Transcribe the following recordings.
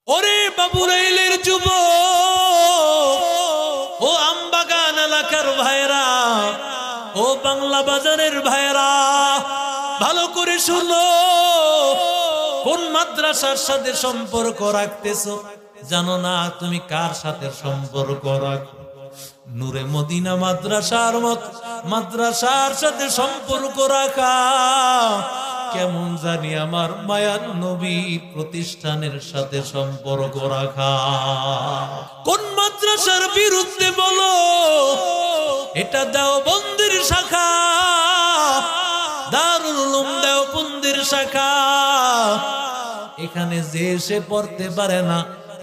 ওরে বাবুরাইলের যুব, ও আমবাগান এলাকার ভাইরা, ও বাংলা বাজারের ভাইরা, ভালো করে শুনো। কোন মাদ্রাসার সাথে সম্পর্ক রাখতেছো জানো না? তুমি কার সাথে সম্পর্ক রাখো? নূরে মদিনা মাদ্রাসার সাথে সম্পর্ক রাখা কেমন জানি আমার মায়ার নবী প্রতিষ্ঠানের সাথে সম্পর্ক রাখা। কোন মাদ্রাসার বিরুদ্ধে বলো? এটা দেওবন্দের শাখা, দারুল উলুম দেওবন্দের শাখা। এখানে যে এসে পড়তে পারে না,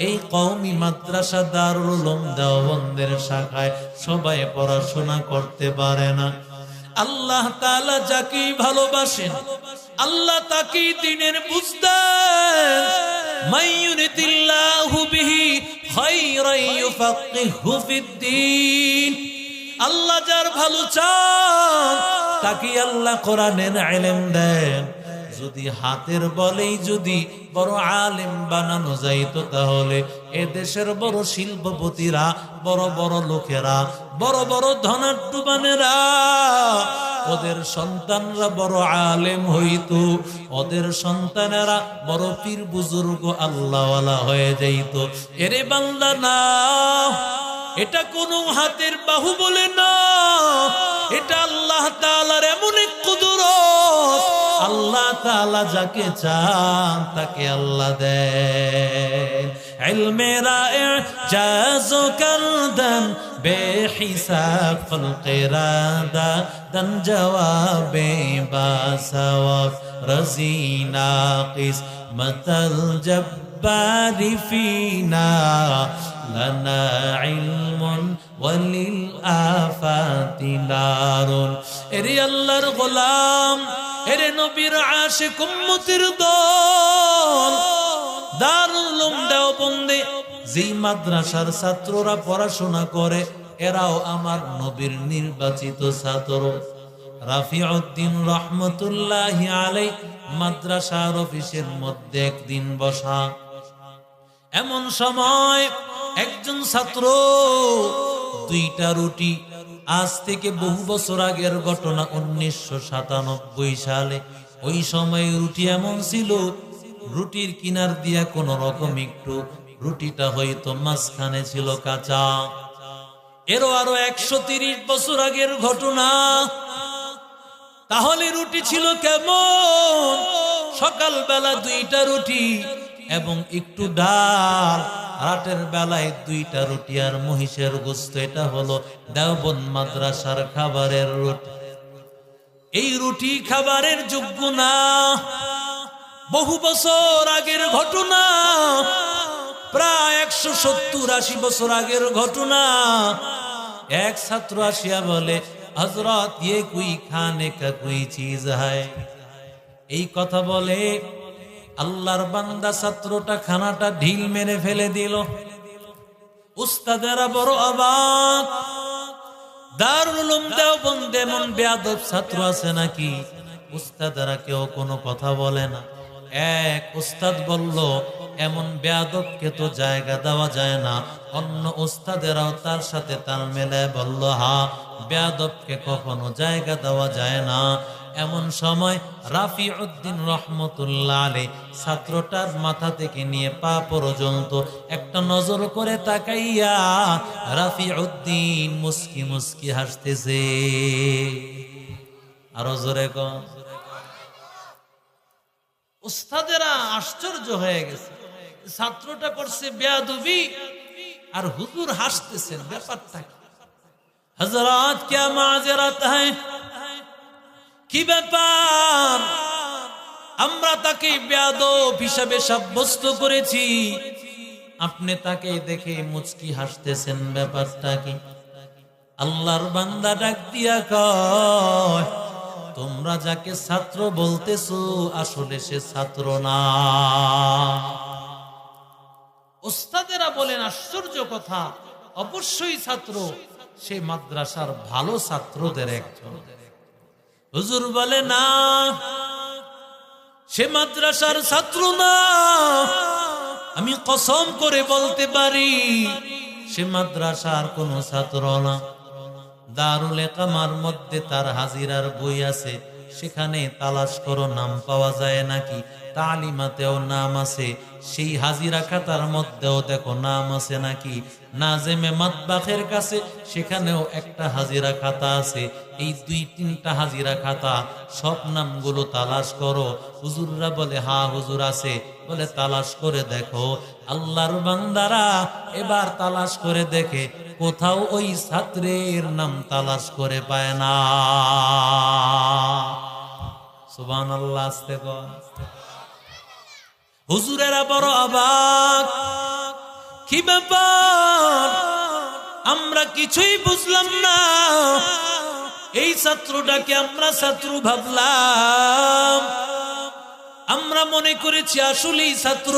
এই কওমি মাদ্রাসা দারুল উলুম দেওবন্দের শাখায় সবাই পড়াশোনা করতে পারে না। আল্লাহ তাআলা যাকে ভালোবাসেন আল্লাহ তাকে দ্বীনের বুঝ দেন। মাইয়ুরিদিল্লাহু বিহি খায়রান ইউফাক্কিহু ফিদ্দীন। আল্লাহ যার ভালো চান তাকে আল্লাহ কোরআনের ইলম দেন। যদি হাতের বলেই যদি বড় আলেম বানানো যাইতো, তাহলে এ দেশের বড় শিল্পপতিরা, বড় বড় লোকেরা, বড় বড় ধনাঢ্যবানেরা, ওদের সন্তানরা বড় আলেম হইতো, ওদের সন্তানেরা বড় পীর বুজুর্গ আল্লাহওয়ালা হয়ে যাইত। এরে বান্দা না, এটা কোন হাতের বাহু বলে না, এটা আল্লাহ তাআলার এমন এক কুদরত। আল্লাহ তাআলা যাকে চান তাকে আল্লাহ দেন। ইলমেরা ইজাজু করদান বেহিসাব ফলকেরাদা দান জওয়াবে বাসওয়াব রাজিনা কিসমতাল জব্বারি ফিনা লানা ইলমুন ওয়ালিল আফাতি নারুন। এরে আল্লাহর গোলাম, এরে নবীর আশিক উম্মতের দল, দারুল উলুম দেওবন্দে যেই মাদ্রাসার ছাত্ররা পড়াশোনা করে, এরাও আমার নবীর নির্বাচিত ছাত্র। রাফিউদ্দিন রহমতুল্লাহি আলাইহি মাদ্রাসার অফিসের মধ্যে একদিন বসা, এমন সময় একজন ছাত্র দুইটা রুটি, আজ থেকে বহু বছর আগের ঘটনা, 1997 সালে। ওই সময় রুটি এমন ছিল, রুটির কিনার দিয়া কোন রকম একটু রুটিটা হয়তো মাঝখানে ছিল কাঁচা। এরও আরো 130 বছর আগের ঘটনা। তাহলে রুটি ছিল কেমন? সকালবেলা দুইটা রুটি এবং একটু ডাল, রাতের বেলায় দুইটা রুটি আর মহিষের গোশত। এটা হলো দেওবন্দ মাদ্রাসার খাবারের রুটি। এই রুটি খাবারের যোগ্য না। বহু বছর আগের ঘটনা, প্রায় 170-80 বছর আগের ঘটনা। এক ছাত্র আসিয়া বলে, হযরত ये कोई खाने का कोई चीज है। এই কথা বলে আল্লাহর বান্দা ছাত্রটা খানাটা ঢিল মেরে ফেলে দিল। উস্তাদেরা বড় অবাক। দারুল উলুম দেওবন্দ এমন বেয়াদব ছাত্র আছে নাকি? উস্তাদেরা কেউ কোনো কথা বলে না। এক উস্তাদ বলল, এমন বেয়াদবকে তো জায়গা দেওয়া যায় না। অন্য উস্তাদেরাও তার সাথে তাল মেলায় বলল, হ্যাঁ, বেয়াদবকে কখনো জায়গা দেওয়া যায় না। এমন সময় রাফিউদ্দিন রহমতুল্লাহ আলাইহি ছাত্রটার মাথা থেকে নিয়ে পা পর্যন্ত একটা নজর করে তাকাইয়া রাফিউদ্দিন মুস্কি মুস্কি হাসতেছে। আরো জোরে কন। উস্তাদেরা আশ্চর্য হয়ে গেছে, ছাত্রটা করছে বেয়াদবি আর হুজুর হাসতেছেন, ব্যাপারটা কি? হযরত क्या माजरत है? কি ব্যাপার? আমরা তাকে বেয়াদব হিসাবে সাব্যস্ত করেছি, আপনি তাকে দেখে মুচকি হাসতেছেন, ব্যাপারটা কি? আল্লাহর বান্দা ডাক দিয়া কয়, তোমরা যাকে ছাত্র বলতেছো আসলে সে ছাত্র না। ওস্তাদেরা বলেন, আশ্চর্য কথা, অবশ্যই ছাত্র, সে মাদ্রাসার ভালো ছাত্রদের একজন। হুজুর বলে, না, সে মাদ্রাসার ছাত্র না, আমি কসম করে বলতে পারি সে মাদ্রাসার কোনো ছাত্র না। দারুল ইকামার মধ্যে তার হাজিরার বই আছে, সেখানে তালাশ করো নাম পাওয়া যায় নাকি। তালিমাতেও নাম আছে, সেই হাজিরা খাতার মধ্যেও দেখো নাম আছে নাকি। নাজেমে মাতবাখের কাছে সেখানেও একটা হাজিরা খাতা আছে। এই 2-3টা হাজিরা খাতা, সব নামগুলো তালাশ করো। হুজুররা বলে হ্যাঁ হুজুর আছে। বলে তালাশ করে দেখো। আল্লাহর বান্দারা এবার তালাশ করে দেখে কোথাও ওই ছাত্রের নাম তালাশ করে পায় না। সুবহানাল্লাহ, আস্তে কর। হুজুরেরা বড় অবাক, কি ব্যাপার আমরা কিছুই বুঝলাম না। এই ছাত্রটাকে আমরা ছাত্র ভাবলাম, আমরা মনে করেছি আসলেই ছাত্র,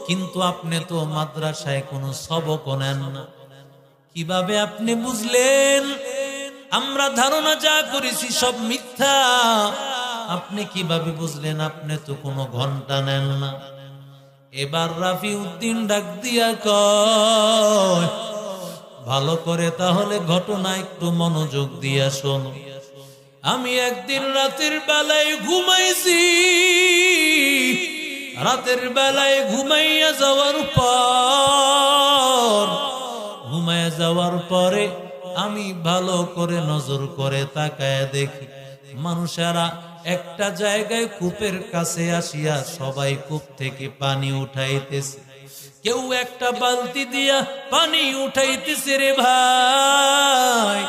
কিন্তু আপনি তো মাদ্রাসায় কোনো সবক নেন না। কিভাবে আপনি বুঝলেন? আমরা ধারণা যা করেছি সব মিথ্যা। আপনি কিভাবে বুঝলেন? আপনি তো কোনো ঘন্টা নেন না। এবার রাফি উদ্দিন ডাক দিয়া কয়, ভালো করে তাহলে ঘটনা একটু মনোযোগ দিয়া শোনো। আমি একদিন রাতের বেলায় ঘুমাইছি। রাতের বেলায় ঘুমাইয়া যাওয়ার পরে আমি ভালো করে নজর করে তাকায় দেখি মানুষেরা একটা জায়গায় কূপের কাছে আসিয়া সবাই কূপ থেকে পানি উঠাইতেছে। কেউ একটা বালতি দিয়া পানি উঠাইতেছে রে ভাই,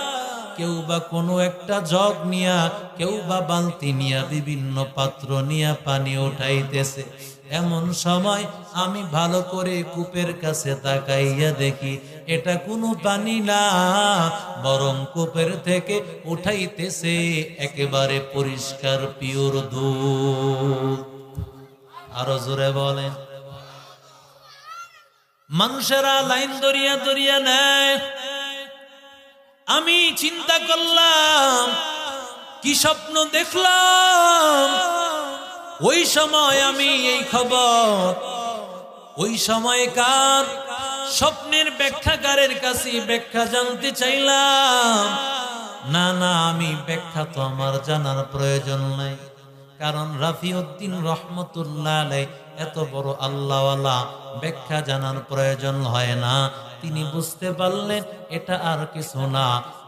কেউ বা কোনো একটা জগ নিয়া, কেউ বা বালতি নিয়া, বিভিন্ন পাত্র নিয়া পানি উঠাইতেছে। এমন সময় আমি ভালো করে কূপের কাছে তাকাইয়া দেখি এটা কোনো পানি না, বরং কূপের থেকে উঠাইতেছে একেবারে পরিষ্কার পিওর দুধ। আরো জোরে বলেন। মানুষেরা লাইন দরিয়া দরিয়া নেয়। আমি চিন্তা করলাম কি স্বপ্ন দেখলাম। ওই সময় আমি এই খবর ওই সময়কার স্বপ্নের ব্যাখ্যাকারের কাছে ব্যাখ্যা জানতে চাইলাম। না না, আমি ব্যাখ্যা তো আমার জানার প্রয়োজন নাই, কারণ রাফি উদ্দিন রহমতুল্লাহ আলাইহি এত বড় আল্লাহওয়ালা, ব্যাখ্যা জানার প্রয়োজন হয় না। তিনি বুঝতে পারলেন এটা আর কিছু না।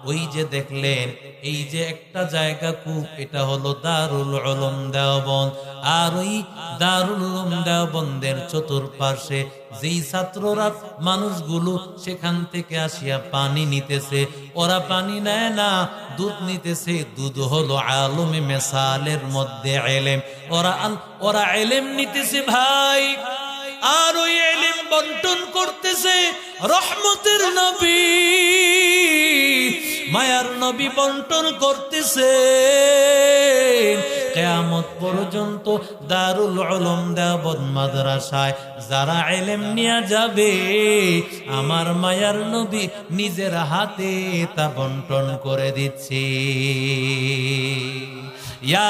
ওই যে দেখলেন এই যে একটা জায়গা কূপ, এটা হলো দারুল উলুম দেওবন্দ। আর ওই দারুল উলুম দেওবন্দের চতুর্পাশে যেই ছাত্ররা মানুষগুলো সেখান থেকে আসিয়া পানি নিতেছে, ওরা পানি নেয় না, দুধ নিতেছে। দুধ হলো আলমে মেসালের মধ্যে এলেম। ওরা এলেম নিতেছে ভাই, আর ওই এলেম বন্টন করতেছে রহমতের নবী, মায়ার নবী বন্টন করতেছে। কিয়ামত পর্যন্ত দারুল উলুম দেওবন্দ মাদ্রাসায় যারা ইলম নিয়ে যাবে, আমার মায়ার নবী নিজের হাতে তা বন্টন করে দিচ্ছে। ইয়া